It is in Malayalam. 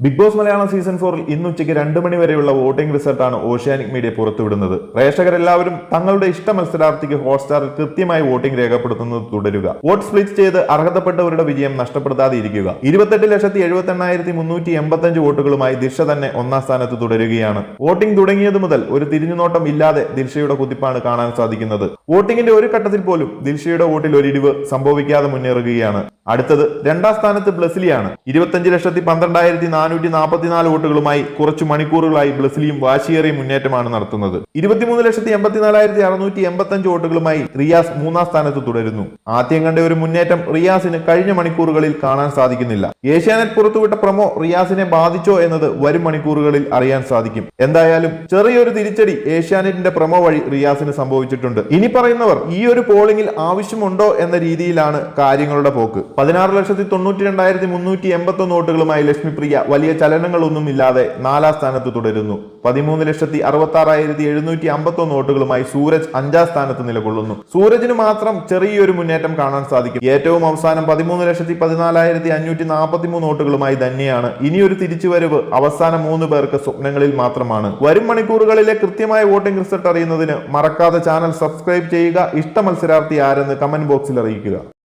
ബിഗ് ബോസ് മലയാളം സീസൺ 4 ഇന്ന് ഉച്ചയ്ക്ക് 2 മണി വരെയുള്ള വോട്ടിംഗ് റിസൾട്ടാണ് ഓഷ്യാനിക് മീഡിയ പുറത്തുവിടുന്നത്. പ്രേക്ഷകരെല്ലാവരും തങ്ങളുടെ ഇഷ്ട മത്സരാർത്ഥിക്ക് ഹോട്ട്സ്റ്റാറിൽ കൃത്യമായി വോട്ടിംഗ് രേഖപ്പെടുത്തുന്നത് തുടരുക. വോട്ട് സ്പ്ലിറ്റ് ചെയ്ത് അർഹതപ്പെട്ടവരുടെ വിജയം നഷ്ടപ്പെടുത്താതെ ഇരിക്കുക. 28,78,385 വോട്ടുകളുമായി ദിൽഷ തന്നെ ഒന്നാം സ്ഥാനത്ത് തുടരുകയാണ്. വോട്ടിംഗ് തുടങ്ങിയത് മുതൽ ഒരു തിരിഞ്ഞുനോട്ടം ഇല്ലാതെ ദിൽഷയുടെ കുതിപ്പാണ് കാണാൻ സാധിക്കുന്നത്. വോട്ടിംഗിന്റെ ഒരു ഘട്ടത്തിൽ പോലും ദിൽഷയുടെ വോട്ടിൽ ഒരിടിവ് സംഭവിക്കാതെ മുന്നേറുകയാണ്. അടുത്തത് രണ്ടാം സ്ഥാനത്ത് ബ്ലസ്ലിയാണ്. 25,12,444 വോട്ടുകളുമായി കുറച്ചു മണിക്കൂറുകളായി ബ്ലസ്ലിയും വാശിയേറിയ മുന്നേറ്റമാണ് നടത്തുന്നത്. 23,84,685 വോട്ടുകളുമായി റിയാസ് മൂന്നാം സ്ഥാനത്ത് തുടരുന്നു. ആദ്യം കണ്ട ഒരു മുന്നേറ്റം റിയാസിന് കഴിഞ്ഞ മണിക്കൂറുകളിൽ കാണാൻ സാധിക്കുന്നില്ല. ഏഷ്യാനെറ്റ് പുറത്തുവിട്ട പ്രൊമോ റിയാസിനെ ബാധിച്ചോ എന്നത് വരും മണിക്കൂറുകളിൽ അറിയാൻ സാധിക്കും. എന്തായാലും ചെറിയൊരു തിരിച്ചടി ഏഷ്യാനെറ്റിന്റെ പ്രൊമോ വഴി റിയാസിന് സംഭവിച്ചിട്ടുണ്ട്. ഇനി പറയുന്നവർ ഈ ഒരു പോളിംഗിൽ ആവശ്യമുണ്ടോ എന്ന രീതിയിലാണ് കാര്യങ്ങളുടെ പോക്ക്. 16,92,381 വോട്ടുകളുമായി ലക്ഷ്മിപ്രിയ വലിയ ചലനങ്ങളൊന്നും ഇല്ലാതെ നാലാം സ്ഥാനത്ത് തുടരുന്നു. 13,66,751 വോട്ടുകളുമായി സൂരജ് അഞ്ചാം സ്ഥാനത്ത് നിലകൊള്ളുന്നു. സൂരജിന് മാത്രം ചെറിയൊരു മുന്നേറ്റം കാണാൻ സാധിക്കും. ഏറ്റവും അവസാനം 13,14,543 വോട്ടുകളുമായി തന്നെയാണ്. ഇനിയൊരു തിരിച്ചുവരവ് അവസാന 3 പേർക്ക് സ്വപ്നങ്ങളിൽ മാത്രമാണ്. വരും മണിക്കൂറുകളിലെ കൃത്യമായ വോട്ടിംഗ് റിസൾട്ട് അറിയുന്നതിന് മറക്കാതെ ചാനൽ സബ്സ്ക്രൈബ് ചെയ്യുക. ഇഷ്ട മത്സരാർത്ഥി ആരെന്ന് കമന്റ് ബോക്സിൽ അറിയിക്കുക.